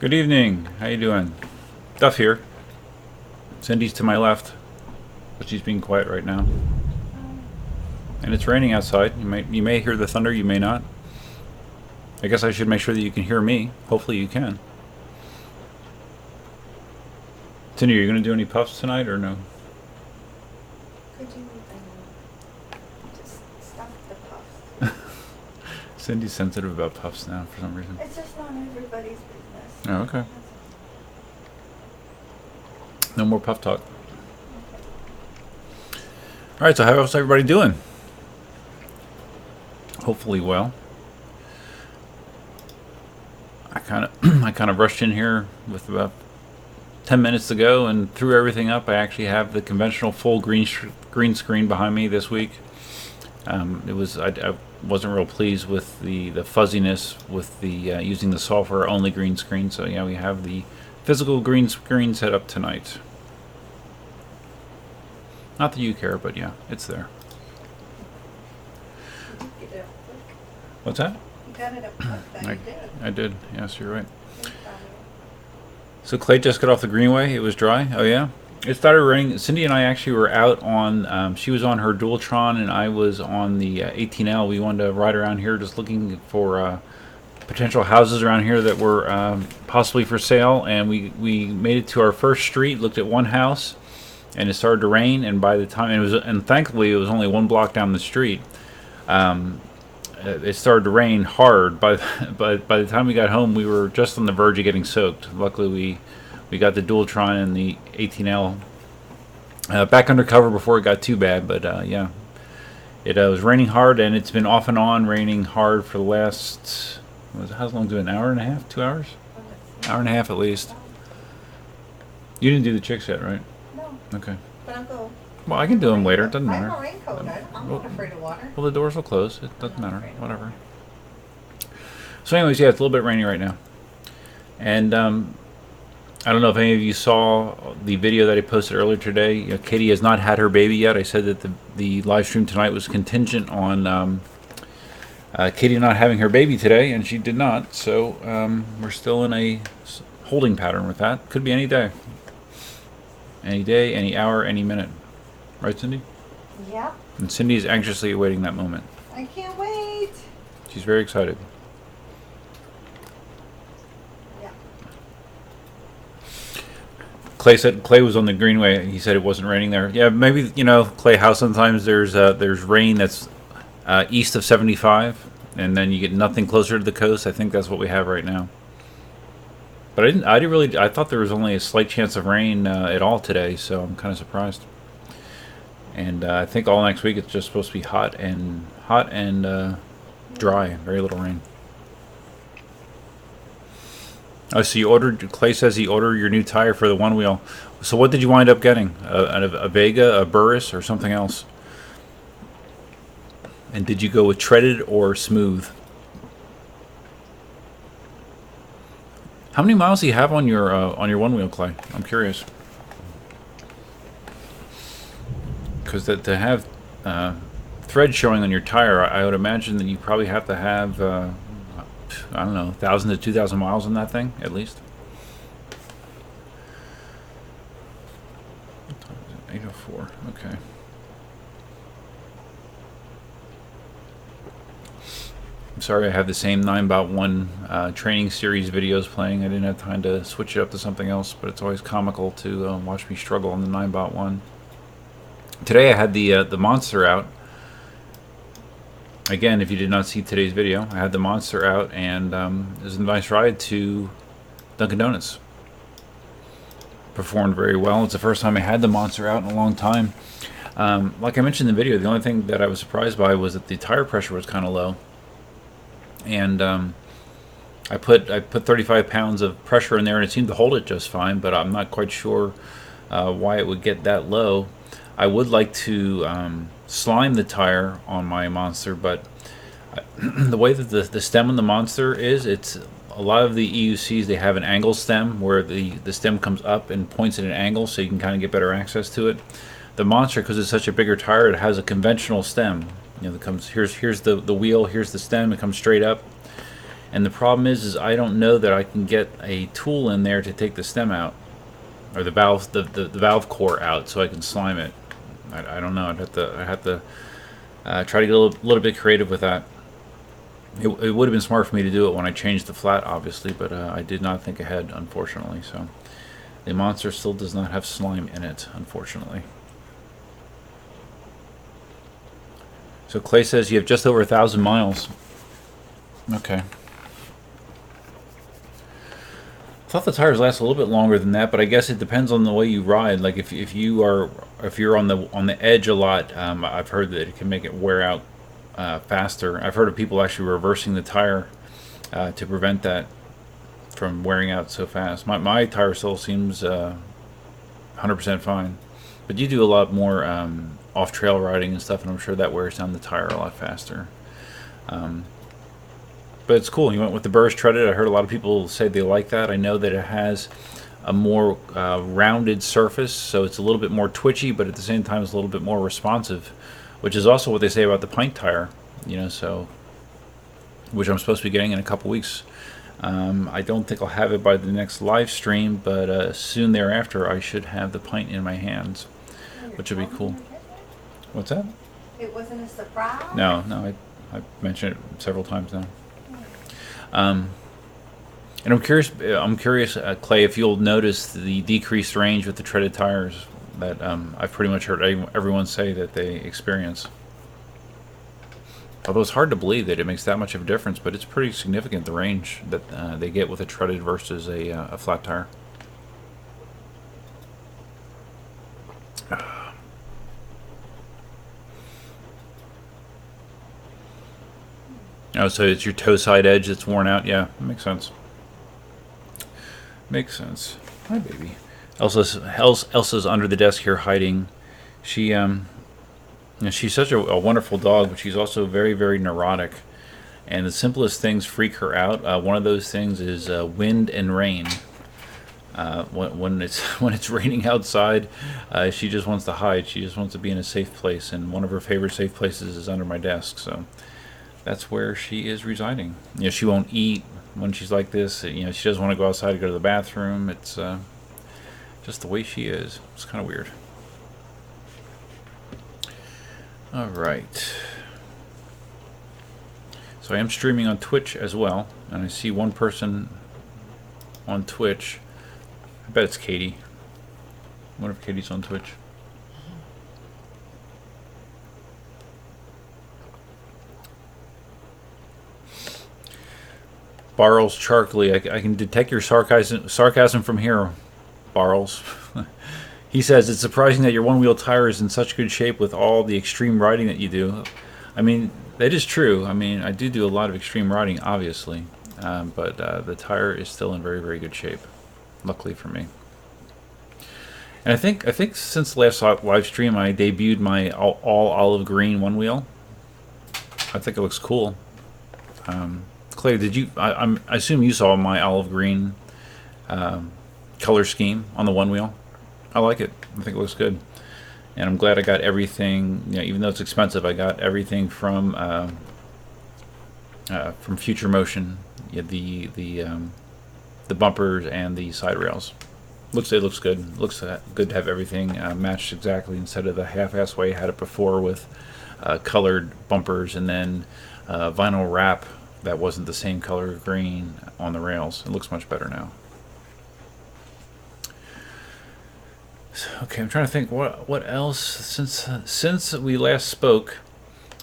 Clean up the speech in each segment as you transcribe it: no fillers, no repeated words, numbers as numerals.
Good evening. How you doing? Duff here. Cindy's to my left, but she's being quiet right now. And it's raining outside. You may hear the thunder. You may not. I guess I should make sure that you can hear me. Hopefully you can. Cindy, are you going to do any puffs tonight or no? Could you just stop the puffs? Cindy's sensitive about puffs now for some reason. It's just not everybody's business. Oh, okay. No more puff talk. Alright, so how's everybody doing? Hopefully well. I kind of rushed in here with about 10 minutes to go and threw everything up. I actually have the conventional full green screen behind me this week. I wasn't real pleased with the fuzziness with the using the software only green screen. So yeah, we have the physical green screen set up tonight. Not that you care, but yeah, it's there. Did you get it up quick? What's that? You got it up quick, though. You did. I did. Yes, you're right. Good job. So Clay just got off the Greenway. It was dry. Oh yeah. It started raining. Cindy and I actually were out on. She was on her Dualtron and I was on the 18L. We wanted to ride around here, just looking for potential houses around here that were possibly for sale. And we made it to our first street. Looked at one house, and it started to rain. And by the time and thankfully it was only one block down the street. It started to rain hard. By the time we got home, we were just on the verge of getting soaked. Luckily, we got the Dualtron and the 18L back under cover before it got too bad. But yeah, it was raining hard, and it's been off and on raining hard for the last. How long? An hour and a half? 2 hours? Hour and a half at least. You didn't do the chicks yet, right? No, Okay. but I'll go. Well, I can do them later. It doesn't I have matter. a raincoat. I'm not afraid of water. Well, the doors will close. It doesn't matter. Whatever. So, anyways, yeah, it's a little bit rainy right now, and I don't know if any of you saw the video that I posted earlier today. You know, Katie has not had her baby yet. I said that the live stream tonight was contingent on Katie not having her baby today, and she did not. So we're still in a holding pattern with that. Could be any day, any hour, any minute. Right, Cindy? Yep. And Cindy is anxiously awaiting that moment. I can't wait. She's very excited. Yeah. Clay said Clay was on the Greenway. He said it wasn't raining there. Yeah, maybe Clay, how sometimes there's rain that's east of 75, and then you get nothing closer to the coast. I think that's what we have right now. But I thought there was only a slight chance of rain at all today, so I'm kind of surprised. And I think all next week it's just supposed to be hot and dry. Very little rain. Oh, so Clay says he ordered your new tire for the one wheel. So what did you wind up getting? A Vega, a Burris, or something else? And did you go with treaded or smooth? How many miles do you have on your one wheel, Clay? I'm curious. Because to have thread showing on your tire, I would imagine that you probably have to have, I don't know, 1,000 to 2,000 miles on that thing, at least. What time is it? 8:04. Okay. I'm sorry I have the same Ninebot 1 training series videos playing. I didn't have time to switch it up to something else, but it's always comical to watch me struggle on the Ninebot 1. Today I had the Monster out. Again, if you did not see today's video, I had the Monster out, and it was a nice ride to Dunkin' Donuts. Performed very well. It's the first time I had the Monster out in a long time. Like I mentioned in the video, the only thing that I was surprised by was that the tire pressure was kind of low. And I put 35 pounds of pressure in there, and it seemed to hold it just fine, but I'm not quite sure why it would get that low. I would like to slime the tire on my Monster, but the way that the stem on the Monster is, it's a lot of the EUCs, they have an angle stem where the stem comes up and points at an angle, so you can kind of get better access to it. The Monster, because it's such a bigger tire, it has a conventional stem. That comes here's the wheel, here's the stem, it comes straight up. And the problem is I don't know that I can get a tool in there to take the stem out, or the valve core out, so I can slime it. I don't know. I'd have to try to get a little bit creative with that. It would have been smart for me to do it when I changed the flat, obviously, but I did not think ahead, unfortunately. So the monster still does not have slime in it, unfortunately. So Clay says you have just over 1,000 miles. Okay. I thought the tires last a little bit longer than that, but I guess it depends on the way you ride. Like if you're on the edge a lot, I've heard that it can make it wear out faster. I've heard of people actually reversing the tire to prevent that from wearing out so fast. My tire still seems 100% fine, but you do a lot more off-trail riding and stuff, and I'm sure that wears down the tire a lot faster. But it's cool. You went with the burst treaded. I heard a lot of people say they like that. I know that it has a more rounded surface, so it's a little bit more twitchy, but at the same time it's a little bit more responsive, which is also what they say about the pint tire, so which I'm supposed to be getting in a couple weeks. I don't think I'll have it by the next live stream, but soon thereafter I should have the pint in my hands, which would be cool. What's that? It wasn't a surprise? No, I mentioned it several times now. And I'm curious, Clay, if you'll notice the decreased range with the treaded tires that I've pretty much heard everyone say that they experience. Although it's hard to believe that it makes that much of a difference, but it's pretty significant, the range that they get with a treaded versus a flat tire. Oh, so it's your toe side edge that's worn out? Yeah, that makes sense. Makes sense. Hi, baby. Elsa's under the desk here hiding. She's such a wonderful dog, but she's also very, very neurotic. And the simplest things freak her out. One of those things is wind and rain. When it's raining outside, she just wants to hide. She just wants to be in a safe place, and one of her favorite safe places is under my desk. So that's where she is residing. She won't eat when she's like this. She doesn't want to go outside to go to the bathroom. It's just the way she is. It's kind of weird. All right. So I am streaming on Twitch as well, and I see one person on Twitch. I bet it's Katie. I wonder if Katie's on Twitch. Barrels Charkley, I can detect your sarcasm from here, Barrels. He says, it's surprising that your one-wheel tire is in such good shape with all the extreme riding that you do. I mean, that is true. I mean, I do a lot of extreme riding, obviously. But the tire is still in very, very good shape, luckily for me. And I think since the last live stream, I debuted my all olive green one-wheel. I think it looks cool. Clay, did you? I assume you saw my olive green color scheme on the one wheel. I like it. I think it looks good, and I'm glad I got everything. Even though it's expensive, I got everything from Future Motion. The bumpers and the side rails. It looks good. Looks good to have everything matched exactly instead of the half-ass way I had it before with colored bumpers and then vinyl wrap that wasn't the same color green on the rails. It looks much better now. Okay, I'm trying to think what else since we last spoke.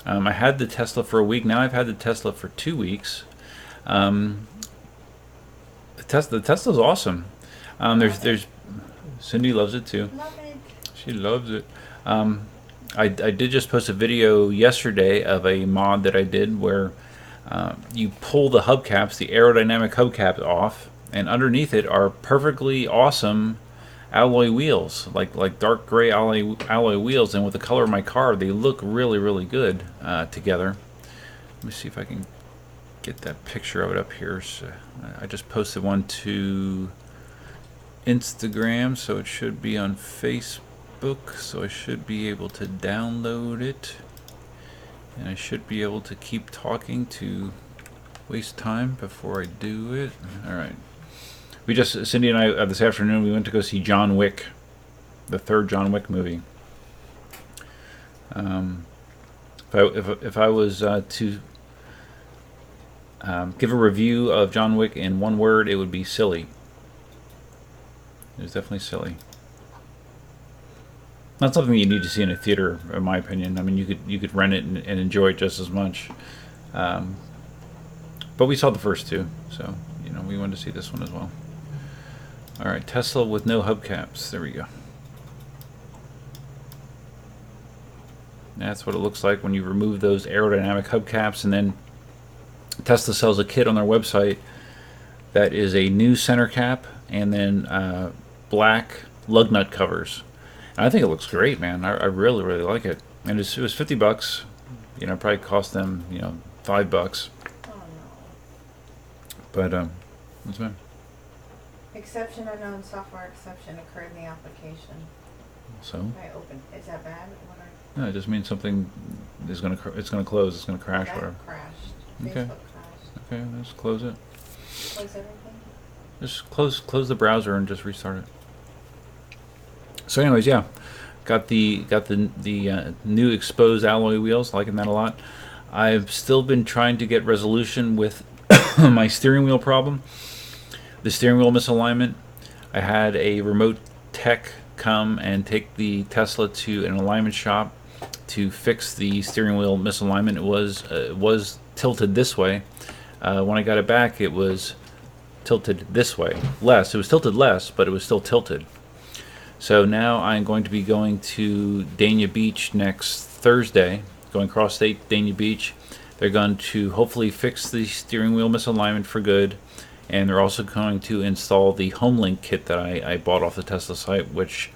I had the Tesla for a week. Now I've had the Tesla for 2 weeks. The Tesla's awesome. There's Cindy loves it too. Love it. She loves it. I did just post a video yesterday of a mod that I did where you pull the hubcaps, the aerodynamic hubcaps off, and underneath it are perfectly awesome alloy wheels, like dark gray alloy wheels, and with the color of my car, they look really, really good together. Let me see if I can get that picture of it up here. So I just posted one to Instagram, so it should be on Facebook, so I should be able to download it, and I should be able to keep talking to waste time before I do it. All right. Cindy and I, this afternoon, we went to go see John Wick, the third John Wick movie. If I was to give a review of John Wick in one word, it would be silly. It was definitely silly. Not something you need to see in a theater, in my opinion. I mean, you could rent it and enjoy it just as much. But we saw the first two, so we wanted to see this one as well. All right, Tesla with no hubcaps. There we go. That's what it looks like when you remove those aerodynamic hubcaps, and then Tesla sells a kit on their website that is a new center cap and then black lug nut covers. And I think it looks great, man. I really, really like it. And it was $50. Probably cost them $5. Oh no. But that's fine. Exception unknown software exception occurred in the application. So? I opened. Is that bad? No, it just means something is it's gonna close. It's gonna crash. Whatever. Crashed. Okay. Facebook crashed. Okay, let's close it. Close everything? Just close the browser and just restart it. So, anyways, yeah, got the new exposed alloy wheels. Liking that a lot. I've still been trying to get resolution with my steering wheel problem. The steering wheel misalignment. I had a remote tech come and take the Tesla to an alignment shop to fix the steering wheel misalignment. It was tilted this way. When I got it back, it was tilted this way. Less. It was tilted less, but it was still tilted. So now I'm going to be going to Dania Beach next Thursday, going cross state Dania Beach. They're going to hopefully fix the steering wheel misalignment for good, and they're also going to install the HomeLink kit that I bought off the Tesla site, which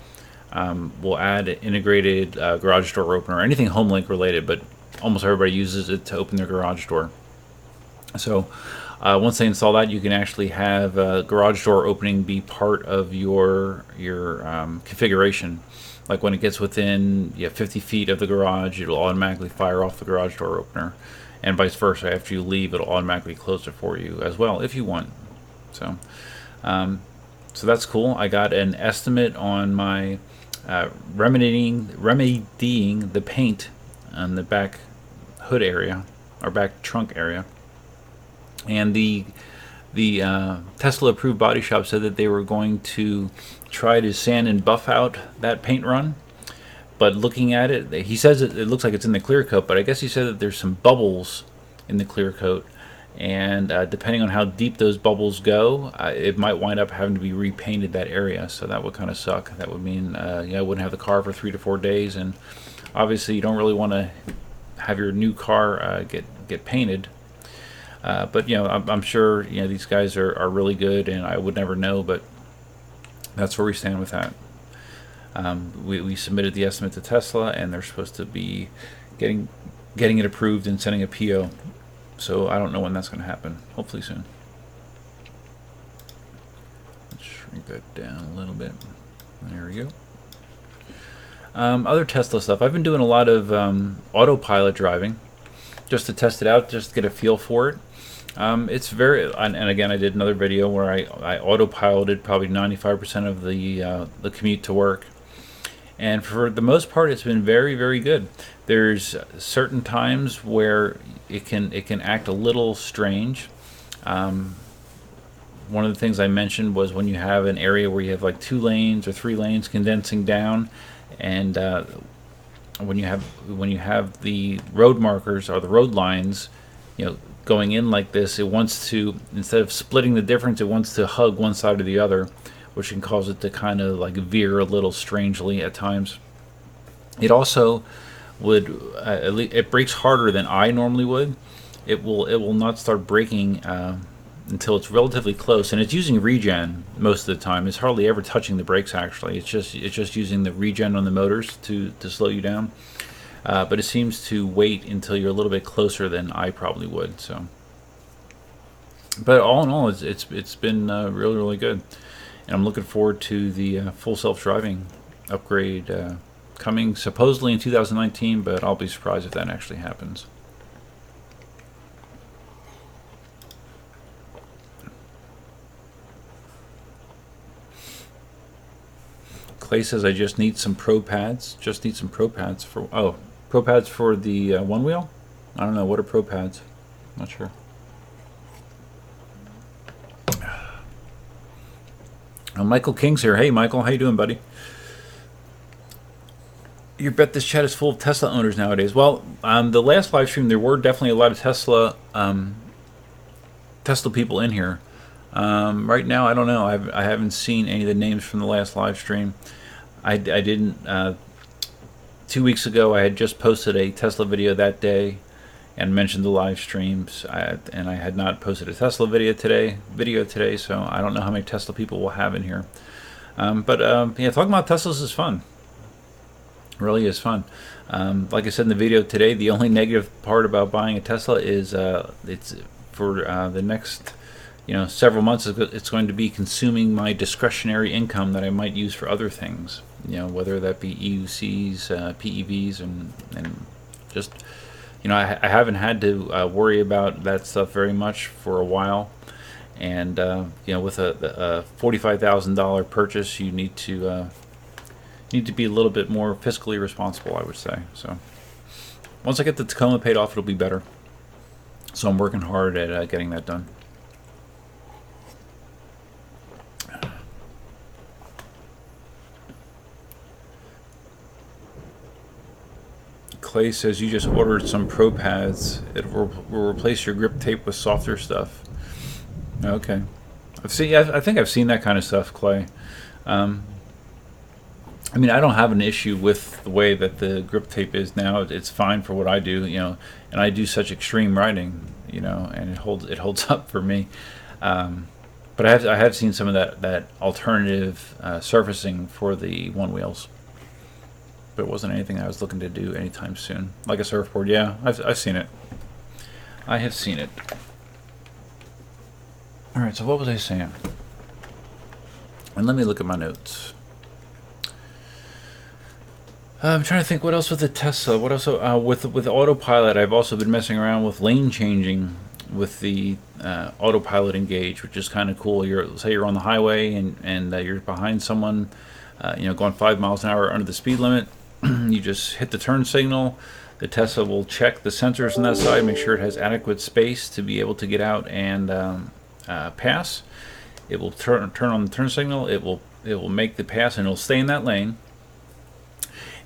will add an integrated garage door opener, anything HomeLink related, but almost everybody uses it to open their garage door. So once they install that, you can actually have garage door opening be part of your configuration. Like when it gets within 50 feet of the garage, it'll automatically fire off the garage door opener, and vice versa. After you leave, it'll automatically close it for you as well if you want. So that's cool. I got an estimate on my remedying the paint on the back hood area or back trunk area. And the Tesla approved body shop said that they were going to try to sand and buff out that paint run. But looking at it, he says it looks like it's in the clear coat, but I guess he said that there's some bubbles in the clear coat. And depending on how deep those bubbles go, it might wind up having to be repainted, that area. So that would kind of suck. That would mean I wouldn't have the car for 3 to 4 days. And obviously you don't really want to have your new car get painted. But I'm sure these guys are really good, and I would never know. But that's where we stand with that. We submitted the estimate to Tesla, and they're supposed to be getting it approved and sending a PO. So I don't know when that's going to happen. Hopefully soon. Let's shrink that down a little bit. There we go. Other Tesla stuff. I've been doing a lot of autopilot driving, just to test it out, just to get a feel for it. It's very, and again, I did another video where I autopiloted probably 95% of the commute to work, and for the most part, it's been very, very good. There's certain times where it can act a little strange. One of the things I mentioned was when you have an area where you have like 2 lanes or 3 lanes condensing down, and when you have the road markers or the road lines, going in like this, it wants to, instead of splitting the difference, it wants to hug one side or the other, which can cause it to kind of like veer a little strangely at times. It also would it brakes harder than I normally would. It will not start braking until it's relatively close, and it's using regen most of the time. It's hardly ever touching the brakes actually. It's just using the regen on the motors to slow you down. But it seems to wait until you're a little bit closer than I probably would. So, but all in all, it's been really, really good, and I'm looking forward to the full self-driving upgrade coming supposedly in 2019. But I'll be surprised if that actually happens. Clay says I just need some pro pads. Just need some pro pads for pro pads for the one wheel. I don't know, what are pro pads? Not sure. Michael King's here. Hey Michael, how you doing, buddy? You bet this chat is full of Tesla owners nowadays. Well, the last live stream there were definitely a lot of Tesla people in here. Right now, I don't know. I haven't seen any of the names from the last live stream. I didn't. 2 weeks ago, I had just posted a Tesla video that day, and mentioned the live streams. And I had not posted a Tesla video today. So I don't know how many Tesla people we'll have in here. But yeah, talking about Teslas is fun. It really is fun. Like I said in the video today, the only negative part about buying a Tesla is it's for the next several months it's going to be consuming my discretionary income that I might use for other things, whether that be EUCs, PEVs, and just I haven't had to worry about that stuff very much for a while. And with a $45,000 purchase, you need to be a little bit more fiscally responsible, I would say. So once I get the Tacoma paid off, it'll be better. So I'm working hard at getting that done. Clay says you just ordered some Pro Pads. It will replace your grip tape with softer stuff. Okay, I think I've seen that kind of stuff, Clay. I mean, I don't have an issue with the way that the grip tape is now. It's fine for what I do, and I do such extreme riding, and it holds up for me. But I have seen some of that alternative surfacing for the one wheels. But it wasn't anything I was looking to do anytime soon. Like a surfboard, yeah, I've seen it. I have seen it. All right, so what was I saying? And let me look at my notes. I'm trying to think what else with the Tesla. What else with autopilot? I've also been messing around with lane changing with the autopilot engage, which is kind of cool. Say you're on the highway and you're behind someone, going 5 miles an hour under the speed limit. You just hit the turn signal. The Tesla will check the sensors on that side, make sure it has adequate space to be able to get out and pass. It will turn on the turn signal. It will make the pass, and it'll stay in that lane.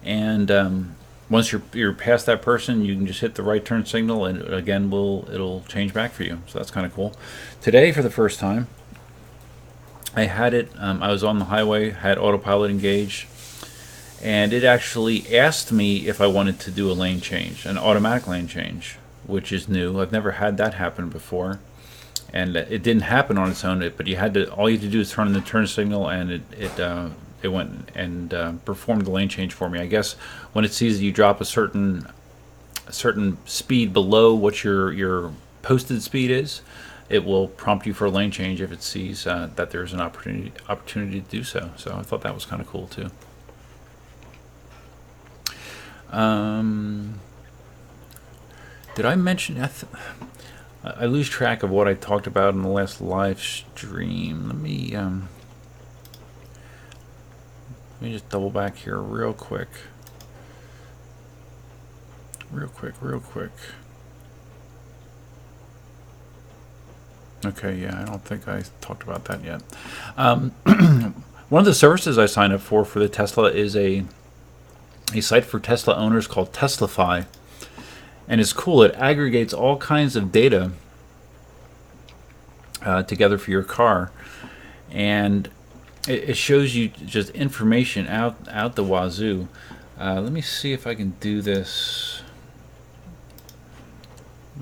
And once you're past that person, you can just hit the right turn signal, and again it'll change back for you. So that's kind of cool. Today, for the first time, I had it. I was on the highway, had autopilot engaged, and it actually asked me if I wanted to do a lane change, an automatic lane change, which is new. I've never had that happen before, and it didn't happen on its own. But all you had to do is turn on the turn signal, and it went and performed the lane change for me. I guess when it sees that you drop a certain speed below what your posted speed is, it will prompt you for a lane change if it sees that there's an opportunity to do so. So I thought that was kind of cool too. Did I mention? I lose track of what I talked about in the last live stream. Let me just double back here real quick. Real quick. Okay, yeah, I don't think I talked about that yet. One of the services I signed up for the Tesla is a site for Tesla owners called Teslafy. And it's cool. It aggregates all kinds of data together for your car. And it shows you just information out the wazoo. Let me see if I can do this.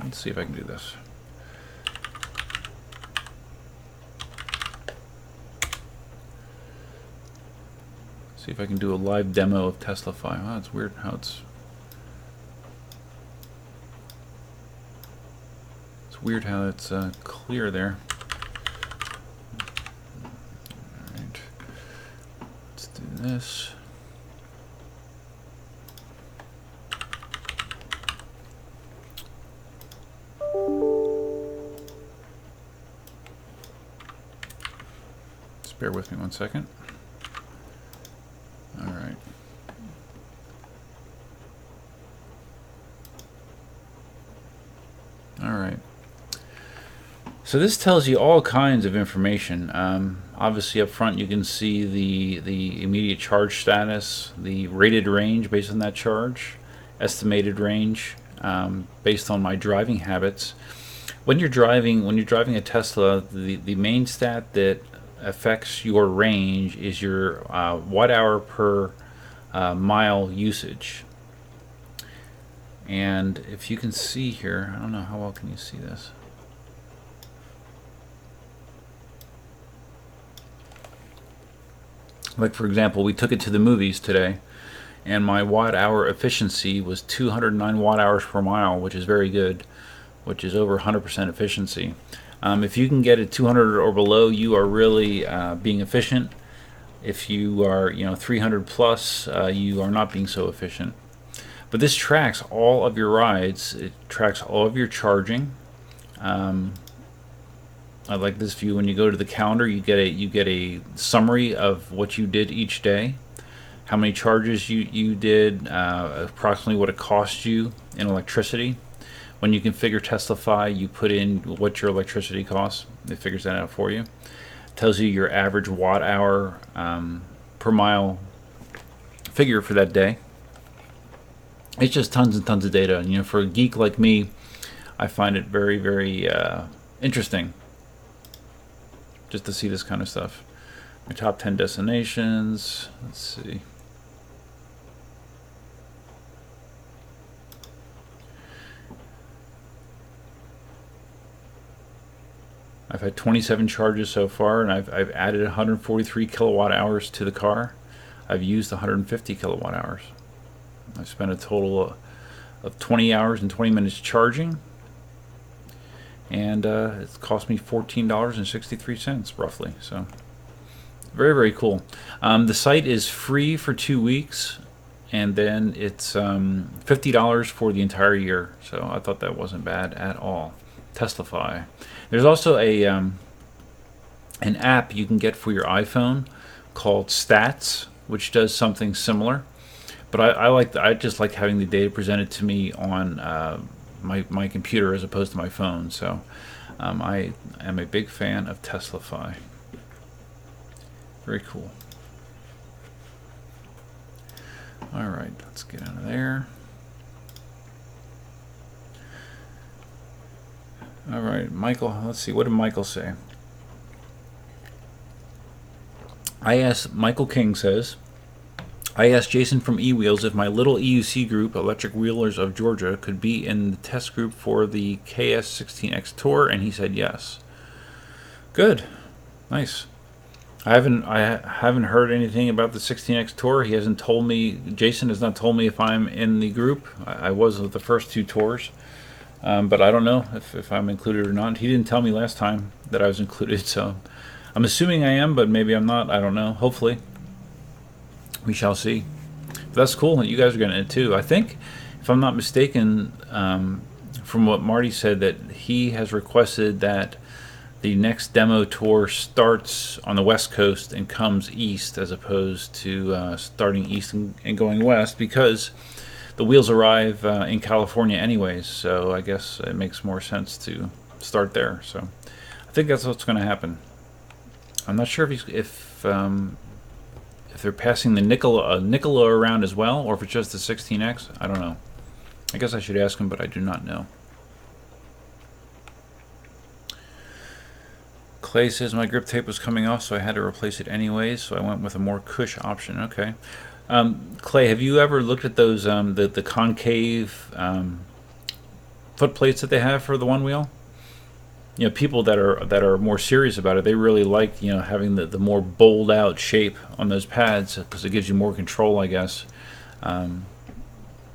Let's see if I can do this. See if I can do a live demo of Teslafy. Oh, it's weird how it's clear there. All right, let's do this. Just bear with me 1 second. So this tells you all kinds of information. Obviously up front you can see the immediate charge status, the rated range based on that charge, estimated range based on my driving habits. When you're driving a Tesla, the main stat that affects your range is your watt hour per mile usage. And if you can see here, I don't know how well can you see this. Like for example, we took it to the movies today, and my watt hour efficiency was 209 watt hours per mile, which is very good, which is over 100% efficiency. If you can get it 200 or below, you are really being efficient. If you are 300 plus, you are not being so efficient. But this tracks all of your rides. It tracks all of your charging. I like this view. When you go to the calendar, you get a summary of what you did each day, how many charges you did, approximately what it cost you in electricity. When you configure Teslafy, you put in what your electricity costs. It figures that out for you. It tells you your average watt hour per mile figure for that day. It's just tons and tons of data. For a geek like me, I find it very, very interesting just to see this kind of stuff. My top 10 destinations. Let's see. I've had 27 charges so far, and I've added 143 kilowatt hours to the car. I've used 150 kilowatt hours. I've spent a total of 20 hours and 20 minutes charging, and it's cost me $14.63 roughly. So very, very cool. The site is free for 2 weeks, and then it's $50 for the entire year. So I thought that wasn't bad at all. Teslafy. There's also an app you can get for your iPhone called Stats, which does something similar. But I just like having the data presented to me on my computer as opposed to my phone. So I am a big fan of Teslafy. Very cool. All right, let's get out of there. All right, Michael, let's see. What did Michael say? Michael King says, I asked Jason from eWheels if my little EUC group, Electric Wheelers of Georgia, could be in the test group for the KS16X Tour, and he said yes. Good. Nice. I haven't heard anything about the 16X Tour. He hasn't told me, Jason has not told me if I'm in the group. I was with the first 2 tours. But I don't know if I'm included or not. He didn't tell me last time that I was included, so I'm assuming I am, but maybe I'm not. I don't know. Hopefully. We shall see. But that's cool that you guys are getting it too. I think, if I'm not mistaken, from what Marty said, that he has requested that the next demo tour starts on the West Coast and comes east as opposed to starting east and going west, because the wheels arrive in California anyways, so I guess it makes more sense to start there. So I think that's what's going to happen. I'm not sure if they're passing the Nikola around as well, or if it's just the 16X. I don't know. I guess I should ask him, but I do not know. Clay says my grip tape was coming off, so I had to replace it anyways, so I went with a more cush option. Okay. Clay, have you ever looked at those the concave foot plates that they have for the one wheel? People that are more serious about it, they really like having the more bowled out shape on those pads, because it gives you more control, I guess.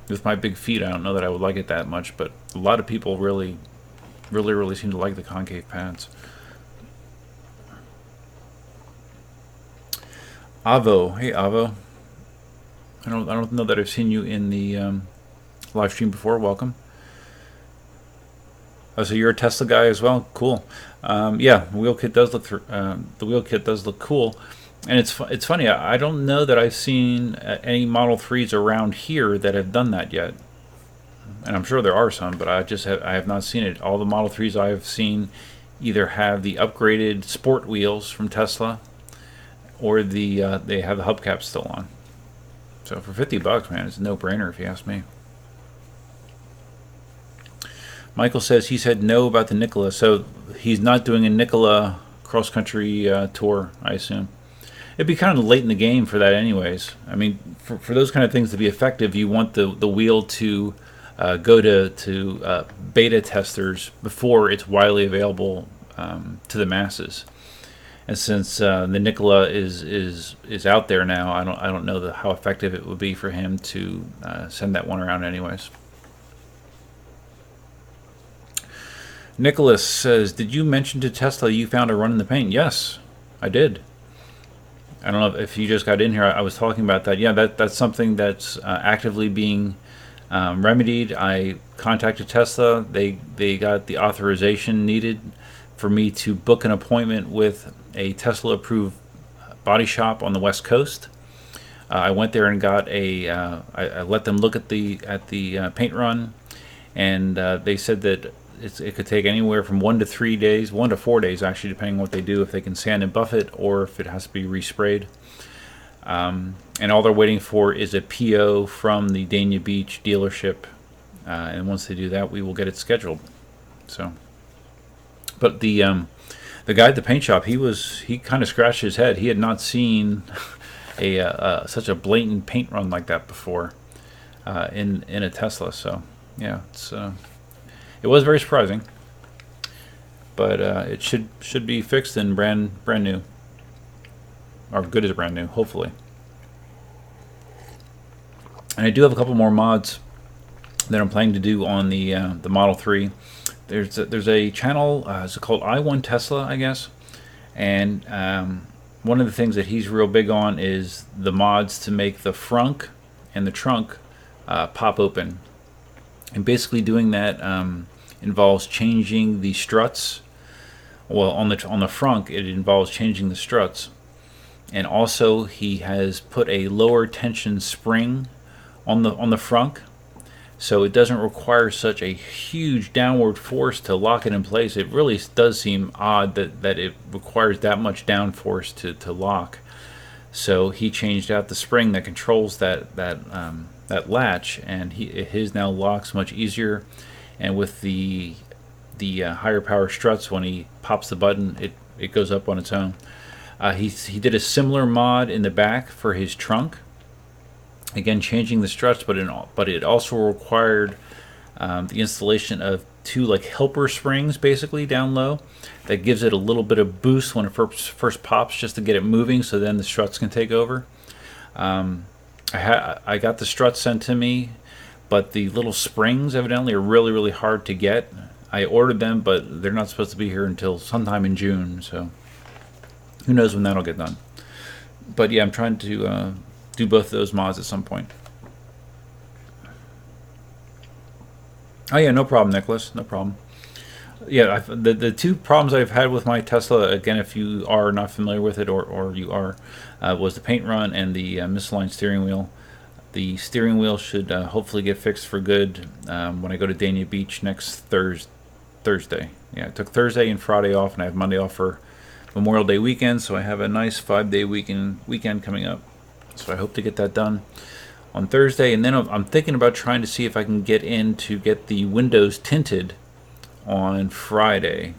With my big feet, I don't know that I would like it that much, but a lot of people really seem to like the concave pads. Avo, hey Avo. I don't know that I've seen you in the live stream before. Welcome. Oh, so you're a Tesla guy as well. Cool. Yeah, the wheel kit does look cool, and it's funny. I don't know that I've seen any Model 3s around here that have done that yet, and I'm sure there are some, but I have not seen it. All the Model 3s I have seen either have the upgraded sport wheels from Tesla, or they have the hubcaps still on. So for $50, man, it's a no-brainer if you ask me. Michael says he said no about the Nikola, so he's not doing a Nikola cross-country tour, I assume. It'd be kind of late in the game for that anyways. I mean, for those kind of things to be effective, you want the wheel to go to beta testers before it's widely available to the masses. And since the Nikola is out there now, I don't know how effective it would be for him to send that one around anyways. Nicholas says, did you mention to Tesla you found a run in the paint? Yes, I did. I don't know if you just got in here. I was talking about that. Yeah, that's something that's actively being remedied. I contacted Tesla. They got the authorization needed for me to book an appointment with a Tesla-approved body shop on the West Coast. I went there and got I let them look at the paint run, and they said that it could take anywhere from 1 to 3 days, 1 to 4 days actually, depending on what they do, if they can sand and buff it or if it has to be resprayed. And all they're waiting for is a PO from the Dania Beach dealership, and once they do that, we will get it scheduled. So, but the guy at the paint shop, he kind of scratched his head. He had not seen such a blatant paint run like that before in a Tesla. So yeah, it was very surprising, but it should be fixed and brand new, or good as brand new, hopefully. And I do have a couple more mods that I'm planning to do on the Model 3. There's a channel, it's called I1 Tesla, I guess, and one of the things that he's real big on is the mods to make the frunk and the trunk pop open. And basically doing that involves changing the struts. Well, on the frunk, it involves changing the struts, and also he has put a lower tension spring on the frunk, so it doesn't require such a huge downward force to lock it in place. It really does seem odd that it requires that much down force to lock. So he changed out the spring that controls that latch, and his now locks much easier. And with the higher power struts, when he pops the button, it goes up on its own. He did a similar mod in the back for his trunk. Again, changing the struts, but it also required the installation of two like helper springs, basically down low, that gives it a little bit of boost when it first pops, just to get it moving, so then the struts can take over. I got the struts sent to me, but the little springs evidently are really, really hard to get. I ordered them, but they're not supposed to be here until sometime in June, so who knows when that'll get done. But yeah, I'm trying to do both of those mods at some point. Oh yeah, no problem, Nicholas, no problem. Yeah, the two problems I've had with my Tesla, again, if you are not familiar with it, or you are, was the paint run and the misaligned steering wheel. The steering wheel should hopefully get fixed for good when I go to Dania Beach next Thursday. Yeah, I took Thursday and Friday off, and I have Monday off for Memorial Day weekend, so I have a nice 5-day weekend coming up. So I hope to get that done on Thursday, and then I'm thinking about trying to see if I can get in to get the windows tinted on Friday,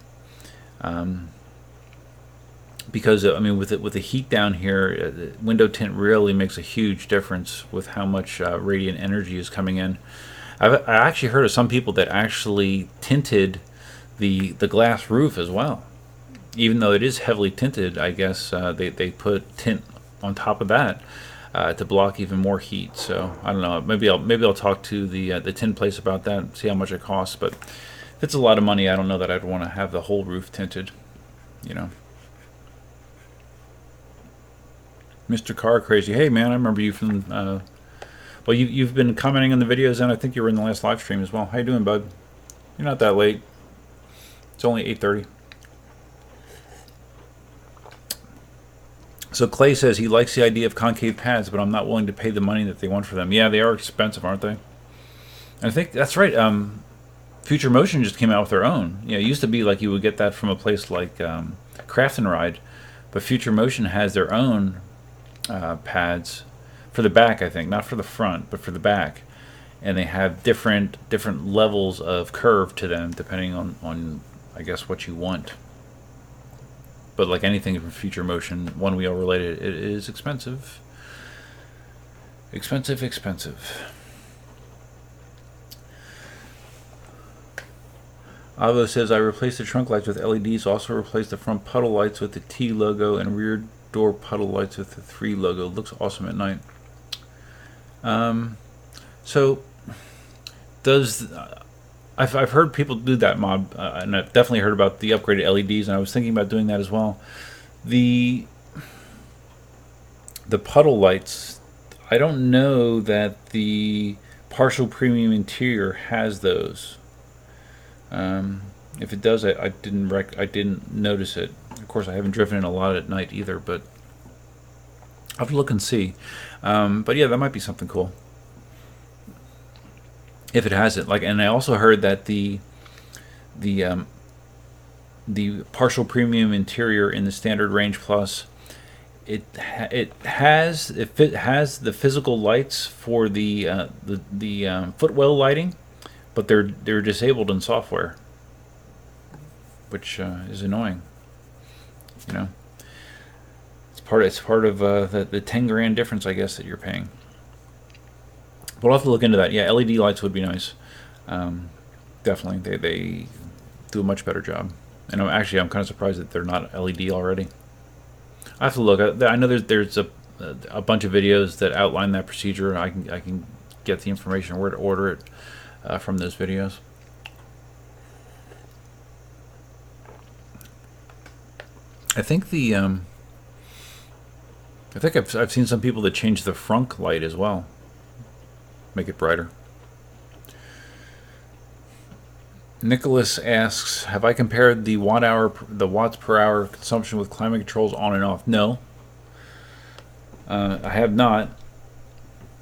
because I mean, with the heat down here, window tint really makes a huge difference with how much radiant energy is coming in. I actually heard of some people that actually tinted the glass roof as well, even though it is heavily tinted. I guess they put tint on top of that to block even more heat. So I don't know. Maybe I'll talk to the tint place about that, see how much it costs. But if it's a lot of money, I don't know that I'd want to have the whole roof tinted, you know. Mr. Car Crazy, hey man, I remember you from well, you've been commenting on the videos, and I think you were in the last live stream as well. How you doing, bud? You're not that late. It's only 8:30. So Clay says he likes the idea of concave pads, but I'm not willing to pay the money that they want for them. Yeah, they are expensive, aren't they? And I think that's right. Future Motion just came out with their own. You know, it used to be like you would get that from a place like Craft and Ride, but Future Motion has their own pads for the back, I think, not for the front, but for the back, and they have different levels of curve to them depending on I guess what you want. But like anything from Future Motion, one wheel related, it is expensive. Expensive. Avo says, I replaced the trunk lights with LEDs, also replaced the front puddle lights with the T logo and rear door puddle lights with the 3 logo. Looks awesome at night. So, I've heard people do that mod, and I've definitely heard about the upgraded LEDs, and I was thinking about doing that as well. The puddle lights, I don't know that the partial premium interior has those. If it does, I didn't notice it. Of course, I haven't driven in a lot at night either, but I'll have to look and see. But yeah, that might be something cool if it has it. Like, and I also heard that the partial premium interior in the standard range plus, it has the physical lights for the footwell lighting, but they're disabled in software, which is annoying. You know, it's part of the 10 grand difference, I guess, that you're paying. But I'll have to look into that. Yeah, LED lights would be nice. Definitely, they do a much better job. And I'm kind of surprised that they're not LED already. I have to look. I know there's a bunch of videos that outline that procedure. I can get the information where to order it from those videos. I think I've seen some people that change the front light as well, make it brighter. Nicholas asks, have I compared the watts per hour consumption with climate controls on and off? No, I have not,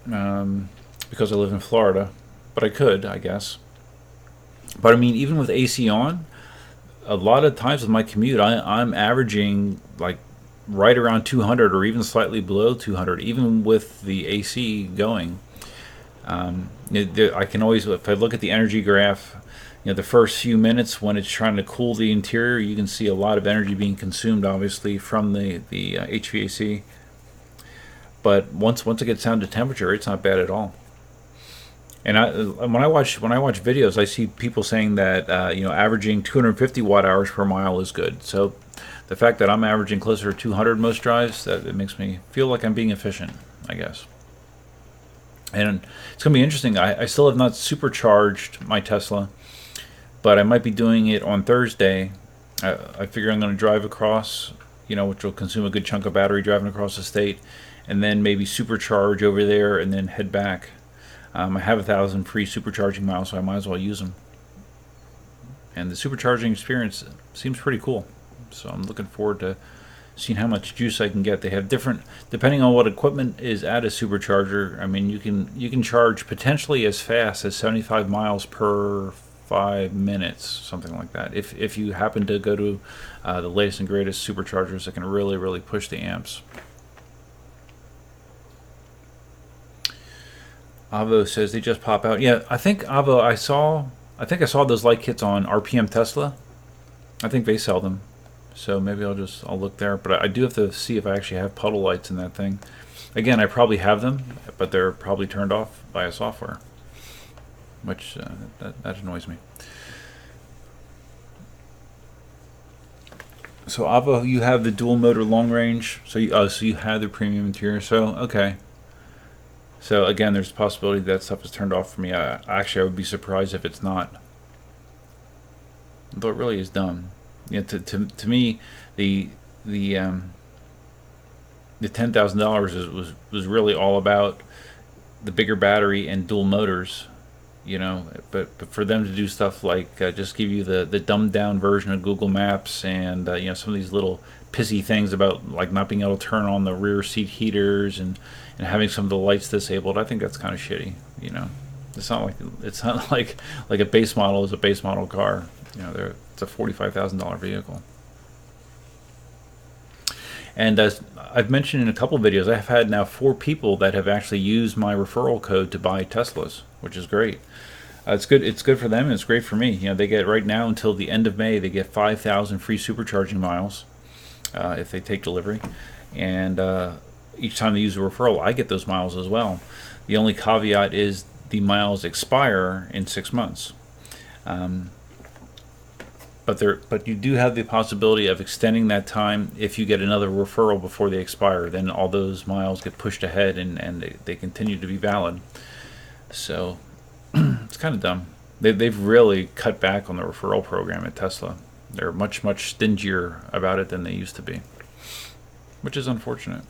because I live in Florida, but I could, I guess. But I mean, even with AC on, a lot of times with my commute, I'm averaging like right around 200 or even slightly below 200, even with the AC going. I can always, if I look at the energy graph, you know, the first few minutes when it's trying to cool the interior, you can see a lot of energy being consumed, obviously, from the HVAC. But once it gets down to temperature, it's not bad at all. And when I watch videos, I see people saying that averaging 250 watt hours per mile is good. So the fact that I'm averaging closer to 200 most drives, that it makes me feel like I'm being efficient, I guess. And it's going to be interesting. I still have not supercharged my Tesla, but I might be doing it on Thursday. I figure I'm going to drive across, which will consume a good chunk of battery driving across the state, and then maybe supercharge over there and then head back. I have 1,000 free supercharging miles, so I might as well use them. And the supercharging experience seems pretty cool. So I'm looking forward to seeing how much juice I can get. They have different, depending on what equipment is at a supercharger. I mean, you can charge potentially as fast as 75 miles per 5 minutes, something like that. If you happen to go to the latest and greatest superchargers that can really, really push the amps. Avo says they just pop out. Yeah, I think Avo, I think I saw those light kits on RPM Tesla. I think they sell them. So maybe I'll look there. But I do have to see if I actually have puddle lights in that thing. Again, I probably have them, but they're probably turned off by a software, which that annoys me. So Avo, you have the dual motor long range. So you have the premium interior. So okay. So again, there's a possibility that stuff is turned off for me. Actually, I would be surprised if it's not. Though it really is dumb. To me, the $10,000 was really all about the bigger battery and dual motors, But for them to do stuff like just give you the dumbed down version of Google Maps and some of these little pissy things about like not being able to turn on the rear seat heaters and having some of the lights disabled, I think that's kind of shitty. it's not like a base model is a base model car. You know, it's a $45,000 vehicle. And as I've mentioned in a couple videos, I've had now 4 people that have actually used my referral code to buy Teslas, which is great. It's good. It's good for them, and it's great for me. You know, they get right now until the end of May, they get 5,000 free supercharging miles if they take delivery, and each time they use a referral, I get those miles as well. The only caveat is the miles expire in 6 months. But you do have the possibility of extending that time if you get another referral before they expire. Then all those miles get pushed ahead, and they continue to be valid. So it's kind of dumb. They've really cut back on the referral program at Tesla. They're much stingier about it than they used to be, which is unfortunate.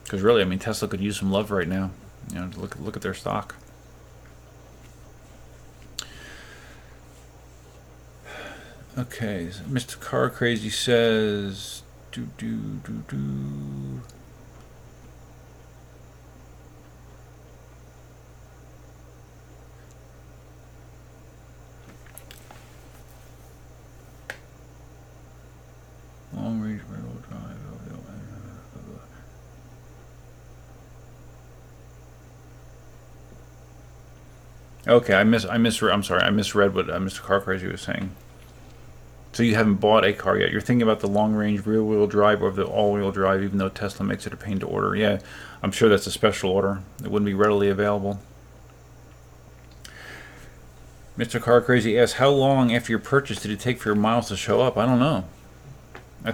Because really, I mean, Tesla could use some love right now. You know, look at their stock. Okay, Mr. Car Crazy says, long range rear-wheel drive. Okay, I'm sorry, I misread what Mr. Car Crazy was saying. So you haven't bought a car yet. You're thinking about the long-range rear-wheel drive or the all-wheel drive, even though Tesla makes it a pain to order. Yeah, I'm sure that's a special order. It wouldn't be readily available. Mr. Car Crazy asks, how long after your purchase did it take for your miles to show up? I don't know. I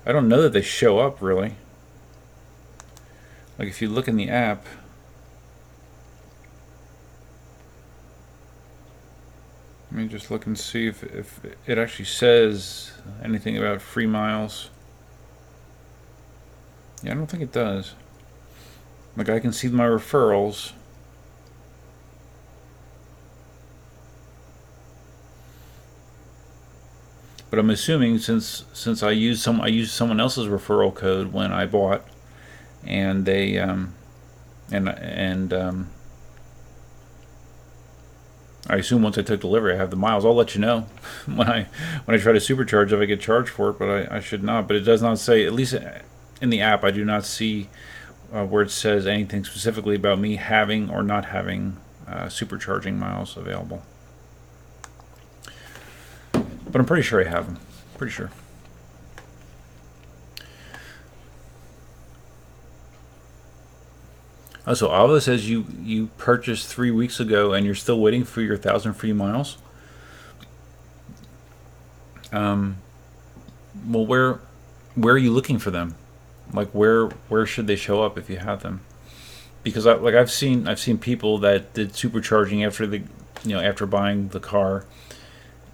don't know that they show up, really. Like, if you look in the app, let me just look and see if it actually says anything about free miles. Yeah, I don't think it does. Like, I can see my referrals. But I'm assuming since I used someone else's referral code when I bought, and they I assume once I took delivery, I have the miles. I'll let you know when I try to supercharge if I get charged for it, but I should not. But it does not say, at least in the app, I do not see where it says anything specifically about me having or not having supercharging miles available. But I'm pretty sure I have them. Pretty sure. Oh, so Alva says you purchased 3 weeks ago and you're still waiting for your 1,000 free miles. Well, where are you looking for them? Like, where should they show up if you have them? Because I've seen people that did supercharging after buying the car,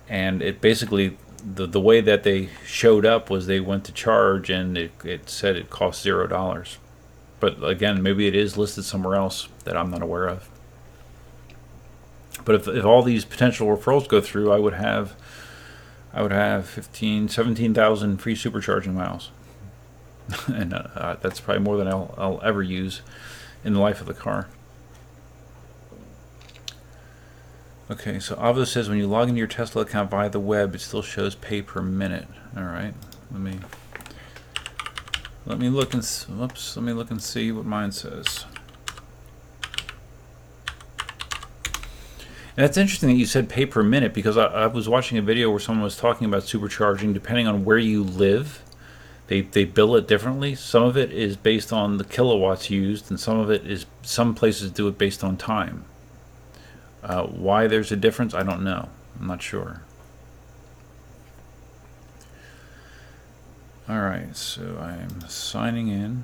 and it basically the way that they showed up was they went to charge and it said it cost $0. But again, maybe it is listed somewhere else that I'm not aware of. But if all these potential referrals go through, I would have 17,000 free supercharging miles, and that's probably more than I'll ever use in the life of the car. Okay, so Avo says when you log into your Tesla account via the web, it still shows pay per minute. All right, let me look and see what mine says. And that's interesting that you said pay per minute, because I was watching a video where someone was talking about supercharging. Depending on where you live, they bill it differently. Some of it is based on the kilowatts used, and some places do it based on time. Why there's a difference, I don't know. I'm not sure. Alright, so I'm signing in.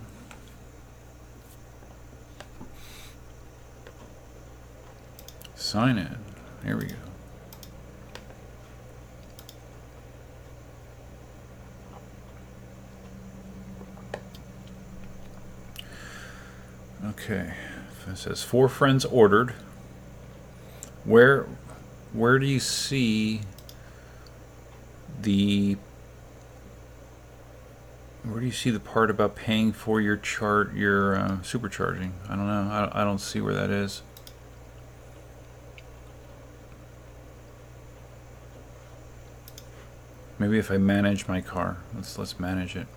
Sign in. Here we go. Okay. It says 4 friends ordered. Where do you see the part about paying for your supercharging? I don't know. I don't see where that is. Maybe if I manage my car, let's manage it.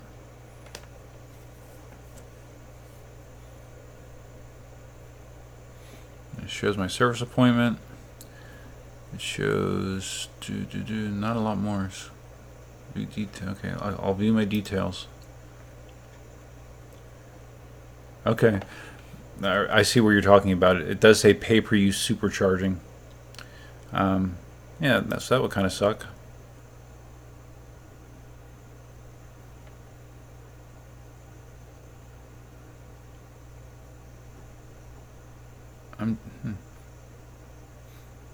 It shows my service appointment. It shows not a lot more. View detail. Okay, I'll view my details. Okay, I see where you're talking about. It does say pay per use supercharging. Yeah, that would kind of suck.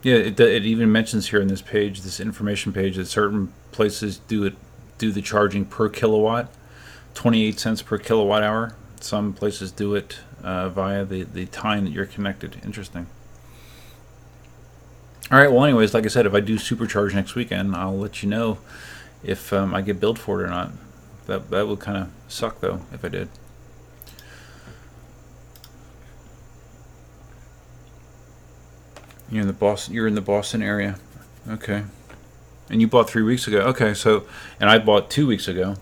Yeah, it even mentions here in this page, this information page, that certain places do the charging per kilowatt, 28 cents per kilowatt hour. Some places do it via the time that you're connected. Interesting. All right. Well, anyways, like I said, if I do Supercharge next weekend, I'll let you know if I get billed for it or not. That would kind of suck though if I did. You're in the Boston area. Okay. And you bought 3 weeks ago. Okay, so, and I bought 2 weeks ago.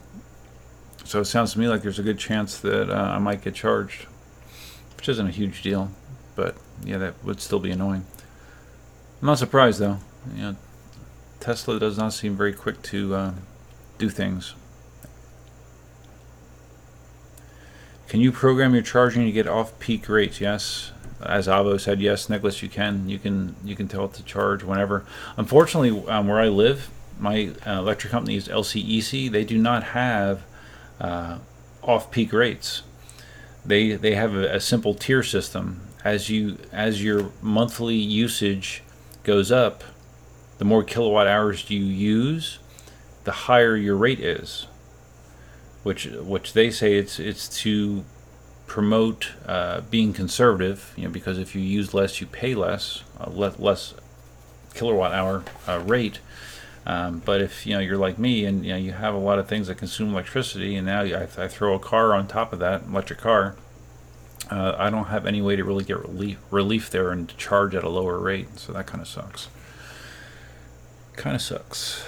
So it sounds to me like there's a good chance that I might get charged, which isn't a huge deal, but yeah, that would still be annoying. I'm not surprised though. You know, Tesla does not seem very quick to do things. Can you program your charging to get off-peak rates? Yes. As Avo said, yes, Nicholas, you can. You can tell it to charge whenever. Unfortunately, where I live, my electric company is LCEC. They do not have off-peak rates. They have a simple tier system. As your monthly usage goes up, the more kilowatt hours you use, the higher your rate is. Which they say it's to promote being conservative, because if you use less, you pay less, less kilowatt hour rate. But if you're like me and you have a lot of things that consume electricity, and now I throw a car on top of that, electric car, I don't have any way to really get relief there and to charge at a lower rate. So that kind of sucks. Kind of sucks.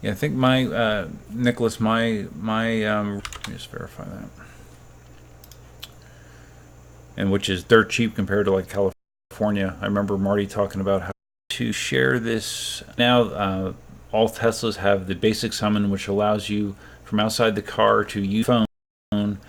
Yeah, I think my Nicholas, my let me just verify that. And which is dirt cheap compared to like California. I remember Marty talking about how to share this. Now all Teslas have the basic summon, which allows you from outside the car to use phone